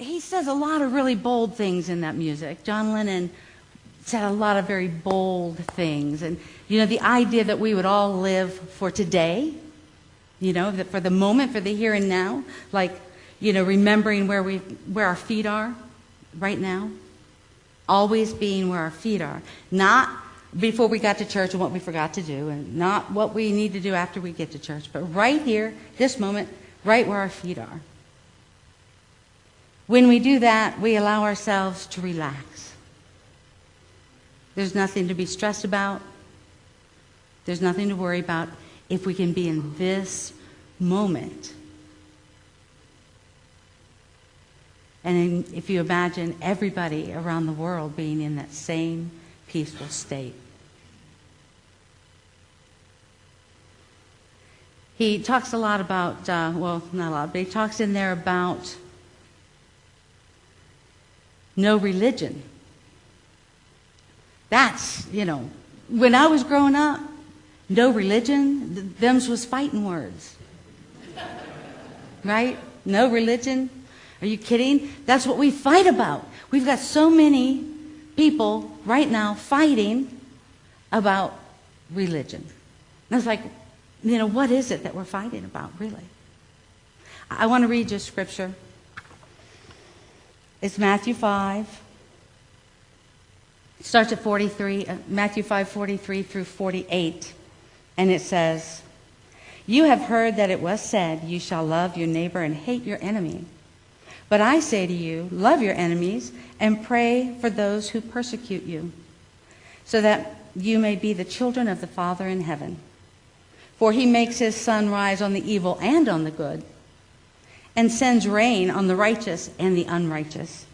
he says a lot of really bold things in that music. John Lennon said a lot of very bold things. And, the idea that we would all live for today, that for the moment, for the here and now, like, remembering where our feet are right now, always being where our feet are, not before we got to church and what we forgot to do, and not what we need to do after we get to church, but right here, this moment, right where our feet are. When we do that, we allow ourselves to relax. There's nothing to be stressed about. There's nothing to worry about if we can be in this moment. And if you imagine everybody around the world being in that same peaceful state. He talks a lot about, well, not a lot, but he talks in there about no religion. That's, when I was growing up, no religion, them's was fighting words. Right? No religion. Are you kidding? That's what we fight about. We've got so many people right now fighting about religion. And it's like, what is it that we're fighting about, really? I want to read you scripture. It's Matthew 5. It starts at 43, Matthew 5:43 through 48. And it says, "You have heard that it was said, 'You shall love your neighbor and hate your enemy.' But I say to you, love your enemies and pray for those who persecute you, so that you may be the children of the Father in heaven. For he makes his sun rise on the evil and on the good, and sends rain on the righteous and the unrighteous.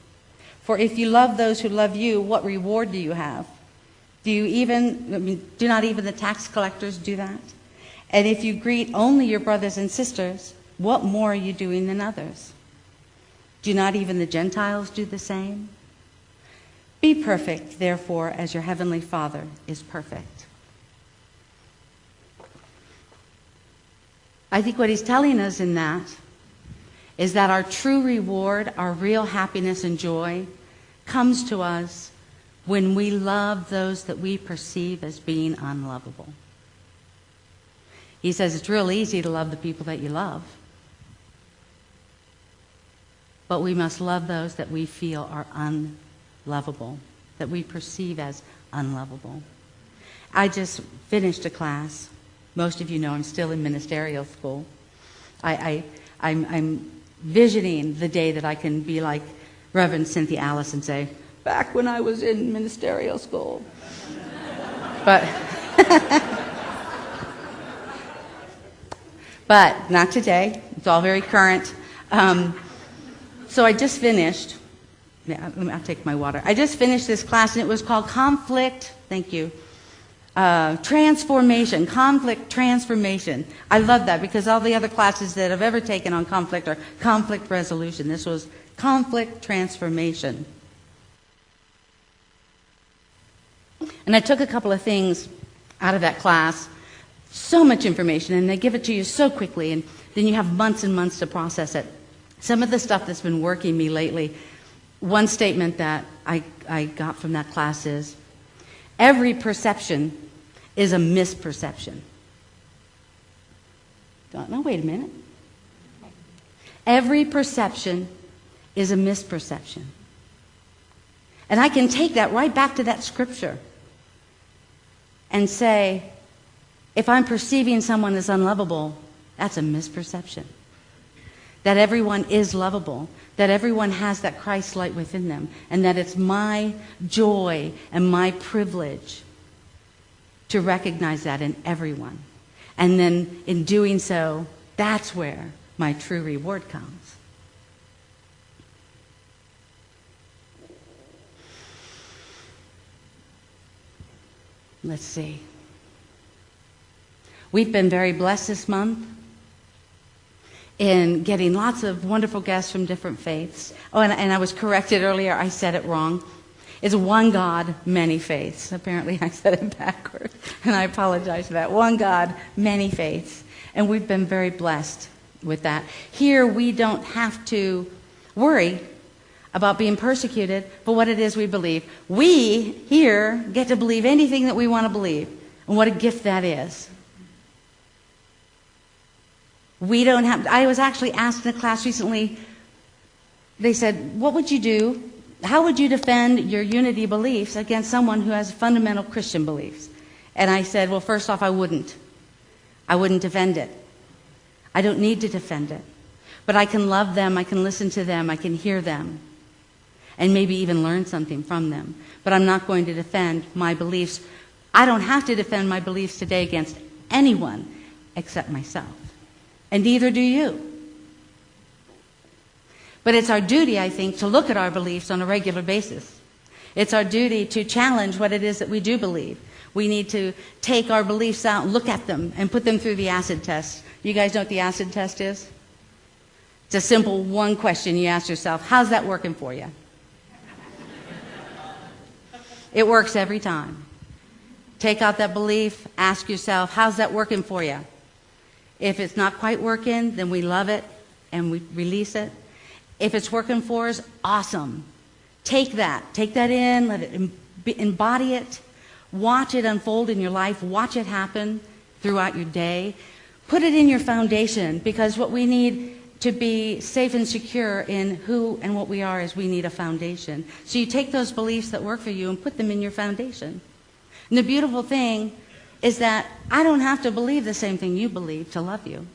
For if you love those who love you, what reward do you have? Do not even the tax collectors do that? And if you greet only your brothers and sisters, what more are you doing than others? Do not even the Gentiles do the same? Be perfect, therefore, as your heavenly Father is perfect." I think what he's telling us in that is that our true reward, our real happiness and joy, comes to us when we love those that we perceive as being unlovable. He says it's real easy to love the people that you love, but we must love those that we feel are unlovable, that we perceive as unlovable. I just finished a class. Most of you know I'm still in ministerial school. I'm visioning the day that I can be like Reverend Cynthia Alice and say, "Back when I was in ministerial school." But not today. It's all very current. So I just finished. I'll take my water. I just finished this class, and it was called Conflict. Thank you. Transformation, conflict transformation. I love that because all the other classes that I've ever taken on conflict are conflict resolution. This was conflict transformation. And I took a couple of things out of that class, so much information, and they give it to you so quickly, and then you have months and months to process it. Some of the stuff that's been working me lately, one statement that I got from that class is, every perception is a misperception. No, wait a minute. Every perception is a misperception. And I can take that right back to that scripture and say, if I'm perceiving someone as unlovable, that's a misperception. That everyone is lovable, that everyone has that Christ light within them, and that it's my joy and my privilege to recognize that in everyone. And then in doing so, that's where my true reward comes. Let's see. We've been very blessed this month in getting lots of wonderful guests from different faiths. Oh, and I was corrected earlier. I said it wrong. It's one God, many faiths. Apparently I said it backwards, and I apologize for that. One God, many faiths. And we've been very blessed with that. Here we don't have to worry about being persecuted for what it is we believe. We here get to believe anything that we want to believe, and what a gift that is. We don't have. I was actually asked in a class recently. They said, "What would you do? How would you defend your unity beliefs against someone who has fundamental Christian beliefs?" And I said, "Well, first off, I wouldn't. I wouldn't defend it. I don't need to defend it. But I can love them, I can listen to them, I can hear them, and maybe even learn something from them. But I'm not going to defend my beliefs. I don't have to defend my beliefs today against anyone except myself. And neither do you. But it's our duty, I think, to look at our beliefs on a regular basis. It's our duty to challenge what it is that we do believe. We need to take our beliefs out and look at them and put them through the acid test. You guys know what the acid test is? It's a simple one question you ask yourself, how's that working for you? It works every time. Take out that belief, ask yourself, how's that working for you? If it's not quite working, then we love it and we release it. If it's working for us, awesome. Take that in, let it embody it, watch it unfold in your life, watch it happen throughout your day. Put it in your foundation, because what we need to be safe and secure in who and what we are is we need a foundation. So you take those beliefs that work for you and put them in your foundation. And the beautiful thing is that I don't have to believe the same thing you believe to love you.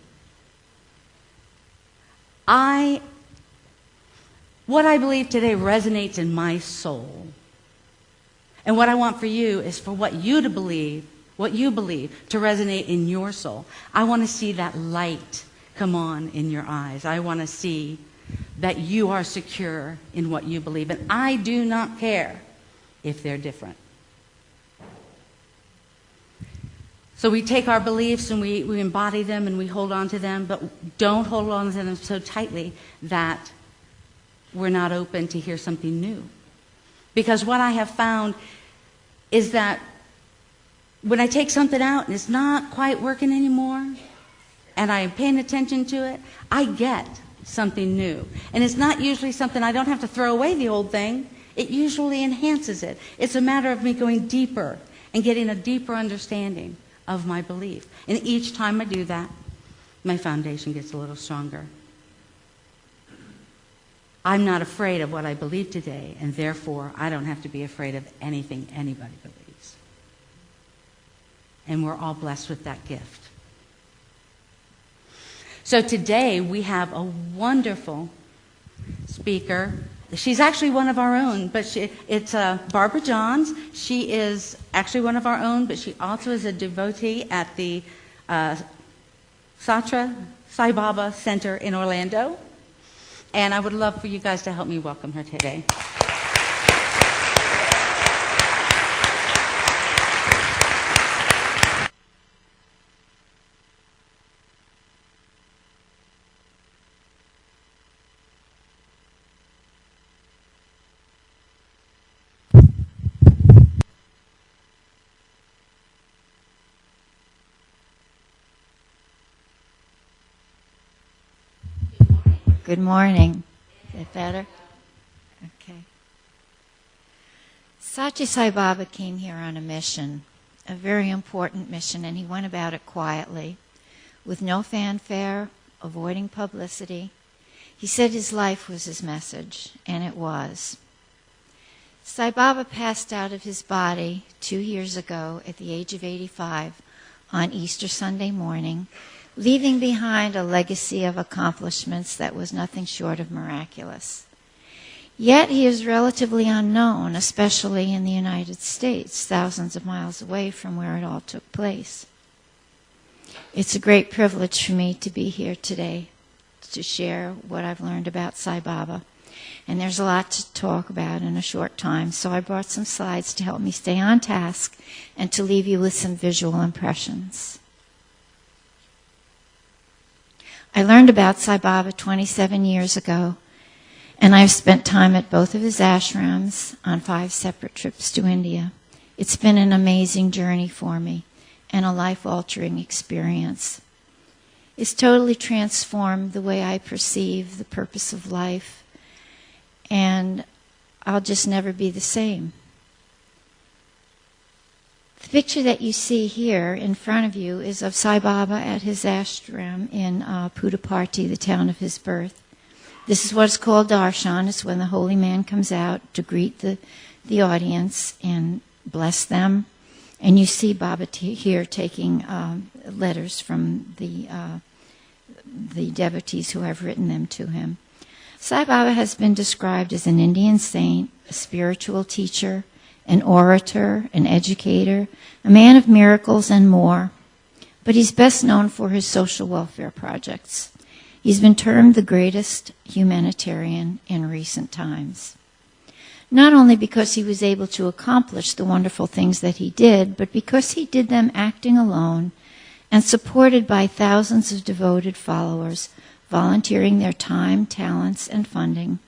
What I believe today resonates in my soul. And what I want for you is for what you believe to resonate in your soul. I want to see that light come on in your eyes. I want to see that you are secure in what you believe. And I do not care if they're different. So we take our beliefs and we embody them and we hold on to them, but don't hold on to them so tightly that we're not open to hear something new. Because what I have found is that when I take something out and it's not quite working anymore, and I am paying attention to it, I get something new. And it's not usually something I don't have to throw away the old thing. It usually enhances it. It's a matter of me going deeper and getting a deeper understanding of my belief. And each time I do that, my foundation gets a little stronger. I'm not afraid of what I believe today, and therefore I don't have to be afraid of anything anybody believes. And we're all blessed with that gift. So today we have a wonderful speaker. She's actually one of our own, but it's Barbara Johns. She is actually one of our own, but she also is a devotee at the Satra Sai Baba Center in Orlando. And I would love for you guys to help me welcome her today. Good morning. Is that better? Okay. Sathya Sai Baba came here on a mission, a very important mission, and he went about it quietly, with no fanfare, avoiding publicity. He said his life was his message, and it was. Sai Baba passed out of his body 2 years ago at the age of 85 on Easter Sunday morning, leaving behind a legacy of accomplishments that was nothing short of miraculous. Yet he is relatively unknown, especially in the United States, thousands of miles away from where it all took place. It's a great privilege for me to be here today to share what I've learned about Sai Baba. And there's a lot to talk about in a short time, so I brought some slides to help me stay on task and to leave you with some visual impressions. I learned about Sai Baba 27 years ago, and I've spent time at both of his ashrams on 5 separate trips to India. It's been an amazing journey for me and a life-altering experience. It's totally transformed the way I perceive the purpose of life and I'll just never be the same. The picture that you see here in front of you is of Sai Baba at his ashram in Puttaparthi, the town of his birth. This is what's called darshan. It's when the holy man comes out to greet the audience and bless them. And you see Baba here taking letters from the devotees who have written them to him. Sai Baba has been described as an Indian saint, a spiritual teacher, an orator, an educator, a man of miracles, and more. But he's best known for his social welfare projects. He's been termed the greatest humanitarian in recent times. Not only because he was able to accomplish the wonderful things that he did, but because he did them acting alone and supported by thousands of devoted followers, volunteering their time, talents, and funding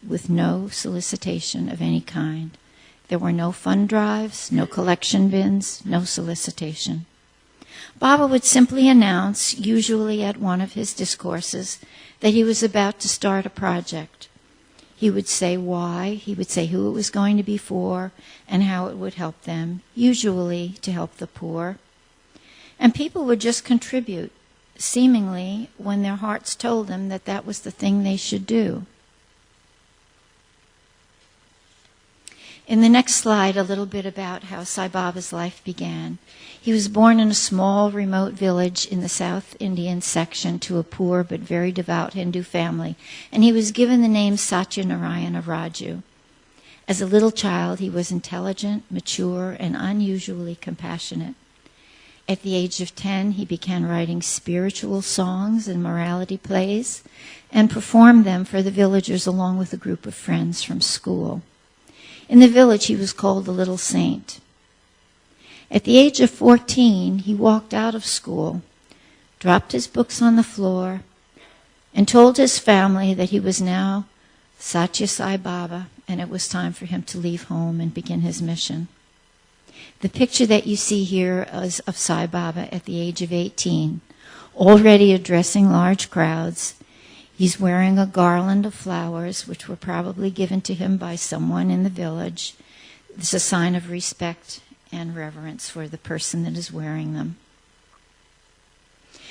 with no solicitation of any kind. There were no fund drives, no collection bins, no solicitation. Baba would simply announce, usually at one of his discourses, that he was about to start a project. He would say why, he would say who it was going to be for, and how it would help them, usually to help the poor. And people would just contribute, seemingly when their hearts told them that that was the thing they should do. In the next slide, a little bit about how Sai Baba's life began. He was born in a small, remote village in the South Indian section to a poor but very devout Hindu family, and he was given the name Satyanarayana Raju. As a little child, he was intelligent, mature, and unusually compassionate. At the age of 10, he began writing spiritual songs and morality plays and performed them for the villagers along with a group of friends from school. In the village, he was called the Little Saint. At the age of 14, he walked out of school, dropped his books on the floor, and told his family that he was now Satya Sai Baba, and it was time for him to leave home and begin his mission. The picture that you see here is of Sai Baba at the age of 18, already addressing large crowds. He's wearing a garland of flowers, which were probably given to him by someone in the village. It's a sign of respect and reverence for the person that is wearing them.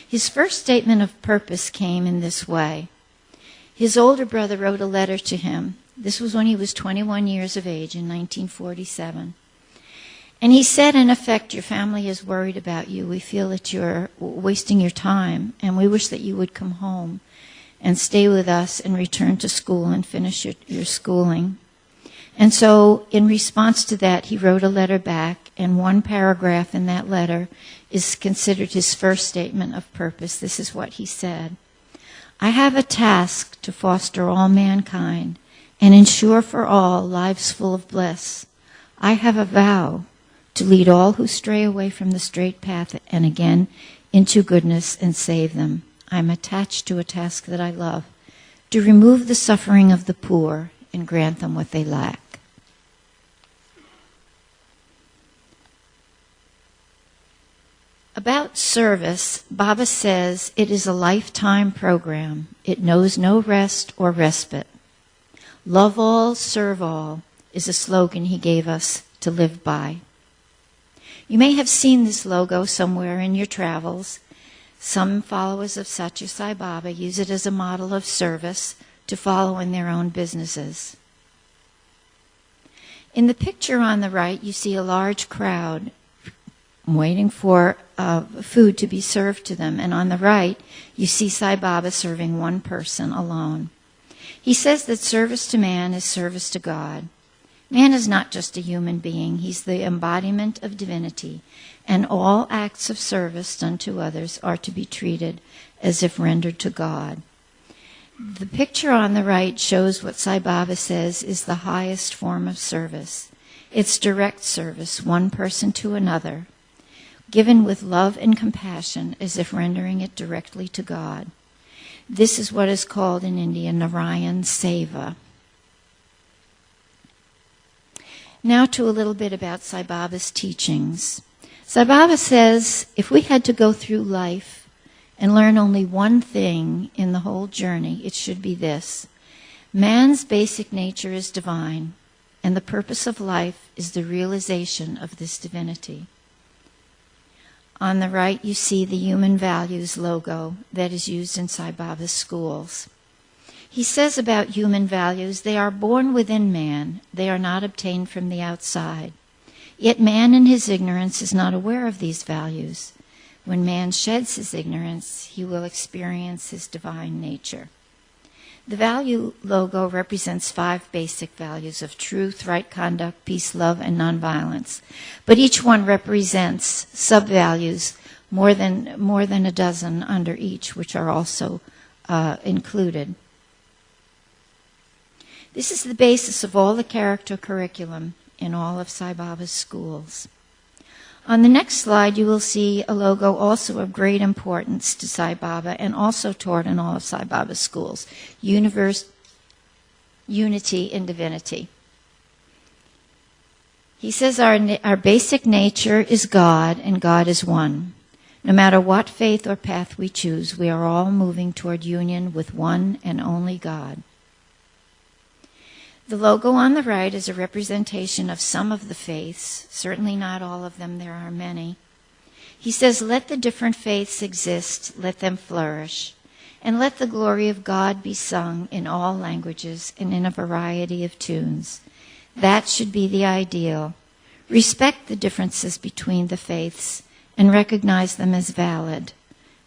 His first statement of purpose came in this way. His older brother wrote a letter to him. This was when he was 21 years of age in 1947. And he said, in effect, your family is worried about you. We feel that you're wasting your time, and we wish that you would come home and stay with us and return to school and finish your schooling. And so in response to that, he wrote a letter back, and one paragraph in that letter is considered his first statement of purpose. This is what he said. I have a task to foster all mankind and ensure for all lives full of bliss. I have a vow to lead all who stray away from the straight path and again into goodness and save them. I'm attached to a task that I love, to remove the suffering of the poor and grant them what they lack. About service, Baba says it is a lifetime program. It knows no rest or respite. Love all, serve all is a slogan he gave us to live by. You may have seen this logo somewhere in your travels. Some followers of Satya Sai Baba use it as a model of service to follow in their own businesses. In the picture on the right, you see a large crowd waiting for food to be served to them. And on the right, you see Sai Baba serving one person alone. He says that service to man is service to God. Man is not just a human being. He's the embodiment of divinity. And all acts of service done to others are to be treated as if rendered to God. The picture on the right shows what Sai Baba says is the highest form of service. It's direct service, one person to another, given with love and compassion as if rendering it directly to God. This is what is called in India Narayan Seva. Now to a little bit about Sai Baba's teachings. Sai Baba says, if we had to go through life and learn only one thing in the whole journey, it should be this, Man's basic nature is divine, and the purpose of life is the realization of this divinity. On the right, you see the Human Values logo that is used in Sai Baba's schools. He says about human values, they are born within man, they are not obtained from the outside. Yet man in his ignorance is not aware of these values. When man sheds his ignorance, he will experience his divine nature. The value logo represents 5 basic values of truth, right conduct, peace, love, and nonviolence. But each one represents sub-values, more than a dozen under each, which are also included. This is the basis of all the character curriculum in all of Sai Baba's schools. On the next slide, you will see a logo also of great importance to Sai Baba and also taught in all of Sai Baba's schools, unity in divinity. He says our basic nature is God and God is one. No matter what faith or path we choose, we are all moving toward union with one and only God. The logo on the right is a representation of some of the faiths, certainly not all of them, there are many. He says, let the different faiths exist, let them flourish, and let the glory of God be sung in all languages and in a variety of tunes. That should be the ideal. Respect the differences between the faiths and recognize them as valid,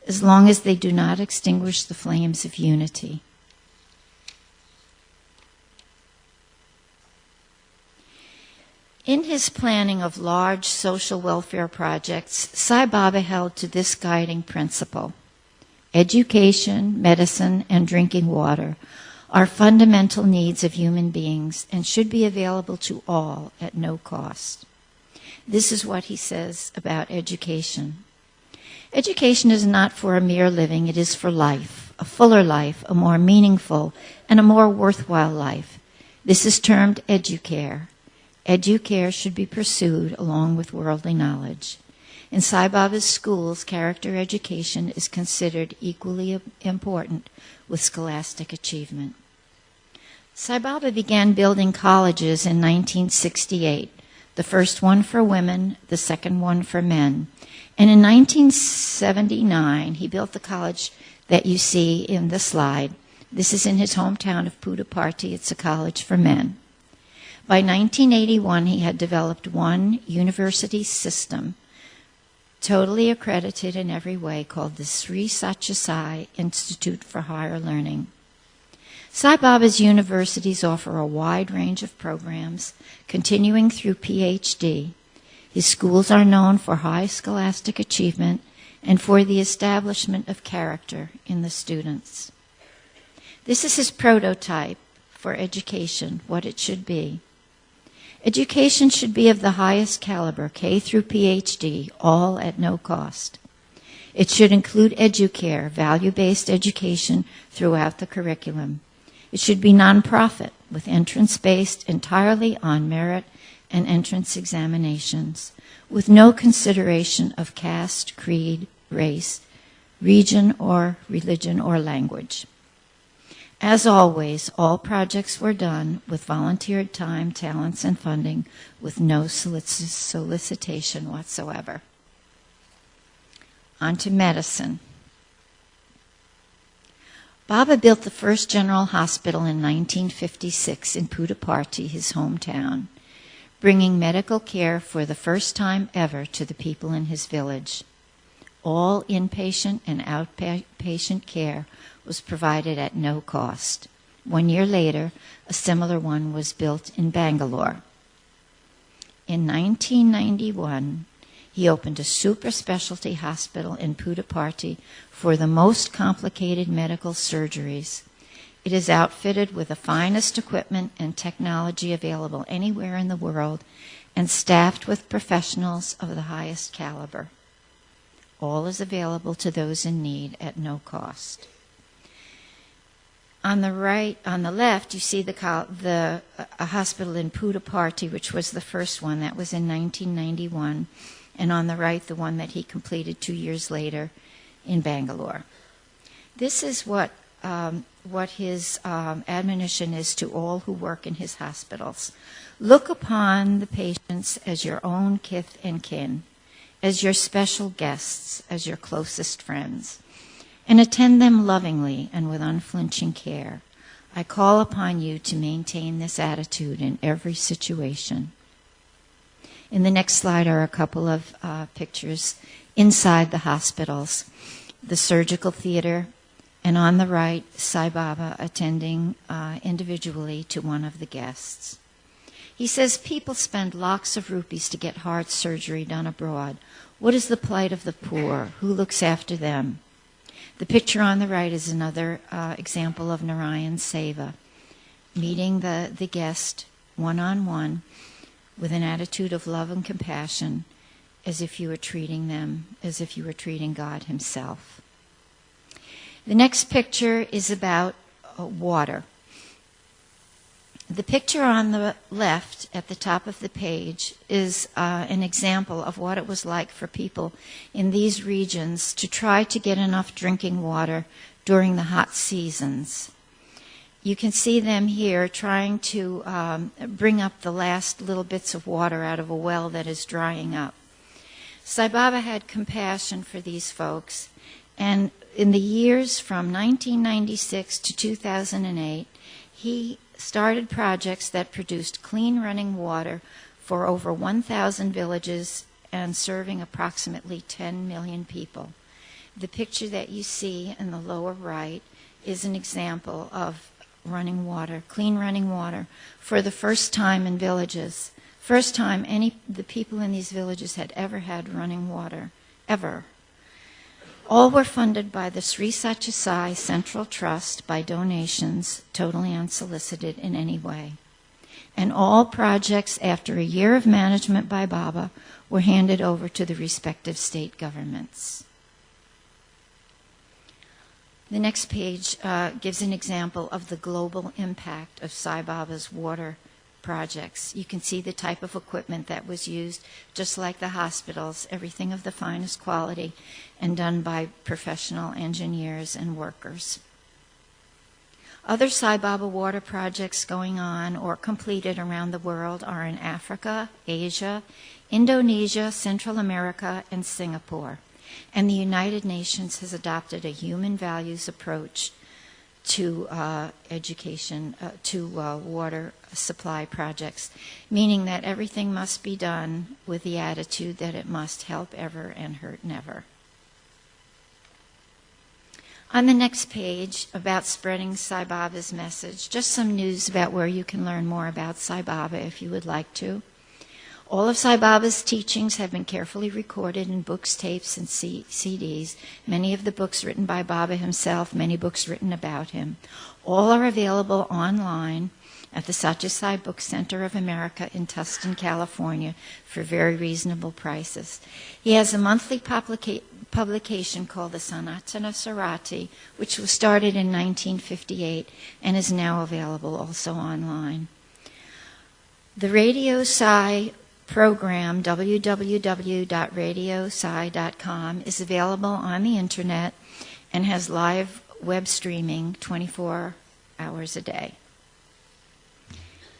as long as they do not extinguish the flames of unity. In his planning of large social welfare projects, Sai Baba held to this guiding principle. Education, medicine, and drinking water are fundamental needs of human beings and should be available to all at no cost. This is what he says about education. Education is not for a mere living, it is for life, a fuller life, a more meaningful, and a more worthwhile life. This is termed educare. Educare should be pursued along with worldly knowledge. In Sai Baba's schools, character education is considered equally important with scholastic achievement. Sai Baba began building colleges in 1968, the first one for women, the second one for men. And in 1979, he built the college that you see in the slide. This is in his hometown of Puttaparthi. It's a college for men. By 1981, he had developed one university system, totally accredited in every way, called the Sri Satya Sai Institute for Higher Learning. Sai Baba's universities offer a wide range of programs, continuing through PhD. His schools are known for high scholastic achievement and for the establishment of character in the students. This is his prototype for education, what it should be. Education should be of the highest caliber, K through PhD, all at no cost. It should include educare, value-based education throughout the curriculum. It should be nonprofit, with entrance based entirely on merit and entrance examinations, with no consideration of caste, creed, race, region, or religion or language. As always, all projects were done with volunteered time, talents, and funding, with no solicitation whatsoever. On to medicine. Baba built the first general hospital in 1956 in Puttaparthi, his hometown, bringing medical care for the first time ever to the people in his village. All inpatient and outpatient care was provided at no cost. 1 year later, a similar one was built in Bangalore. In 1991, he opened a super specialty hospital in Puttaparthi for the most complicated medical surgeries. It is outfitted with the finest equipment and technology available anywhere in the world and staffed with professionals of the highest caliber. All is available to those in need at no cost. On the left, you see a hospital in Puttaparthi, which was the first one. That was in 1991. And on the right, the one that he completed 2 years later in Bangalore. This is what his admonition is to all who work in his hospitals. Look upon the patients as your own kith and kin, as your special guests, as your closest friends, and attend them lovingly and with unflinching care. I call upon you to maintain this attitude in every situation. In the next slide are a couple of pictures inside the hospitals, the surgical theater, and on the right, Sai Baba attending individually to one of the guests. He says, people spend lakhs of rupees to get heart surgery done abroad. What is the plight of the poor? Who looks after them? The picture on the right is another example of Narayan Seva, meeting the guest one-on-one with an attitude of love and compassion, as if you were treating them, as if you were treating God himself. The next picture is about water. The picture on the left at the top of the page is an example of what it was like for people in these regions to try to get enough drinking water during the hot seasons. You can see them here trying to bring up the last little bits of water out of a well that is drying up. Sai Baba had compassion for these folks, and in the years from 1996 to 2008, he started projects that produced clean running water for over 1,000 villages and serving approximately 10 million people. The picture that you see in the lower right is an example of running water, clean running water, for the first time in villages. First time the people in these villages had ever had running water, ever. All were funded by the Sri Satya Sai Central Trust by donations, totally unsolicited in any way. And all projects, after a year of management by Baba, were handed over to the respective state governments. The next page gives an example of the global impact of Sai Baba's water projects. You can see the type of equipment that was used, just like the hospitals, everything of the finest quality and done by professional engineers and workers. Other Sai Baba water projects going on or completed around the world are in Africa, Asia, Indonesia, Central America, and Singapore. And the United Nations has adopted a human values approach to education, to water supply projects, meaning that everything must be done with the attitude that it must help ever and hurt never. On the next page, about spreading Sai Baba's message, just some news about where you can learn more about Sai Baba if you would like to. All of Sai Baba's teachings have been carefully recorded in books, tapes, and CDs, many of the books written by Baba himself, many books written about him. All are available online at the Satya Sai Book Center of America in Tustin, California, for very reasonable prices. He has a monthly publication called the Sanatana Sarati, which was started in 1958 and is now available also online. The Radio Sai program, www.radiosai.com, is available on the internet and has live web streaming 24 hours a day.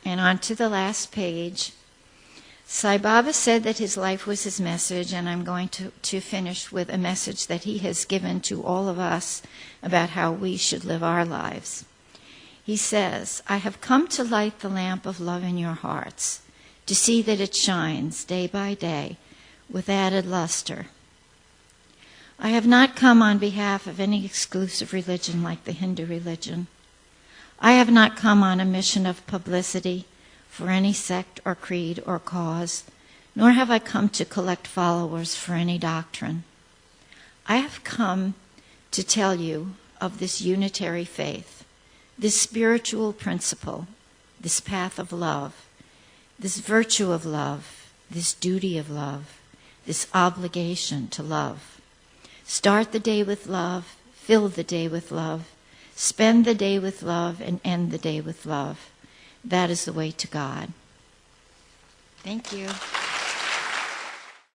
And on to the last page. Sai Baba said that his life was his message, and I'm going to finish with a message that he has given to all of us about how we should live our lives. He says, I have come to light the lamp of love in your hearts, to see that it shines day by day with added luster. I have not come on behalf of any exclusive religion like the Hindu religion. I have not come on a mission of publicity for any sect or creed or cause, nor have I come to collect followers for any doctrine. I have come to tell you of this unitary faith, this spiritual principle, this path of love, this virtue of love, this duty of love, this obligation to love. Start the day with love, fill the day with love, spend the day with love, and end the day with love. That is the way to God. Thank you.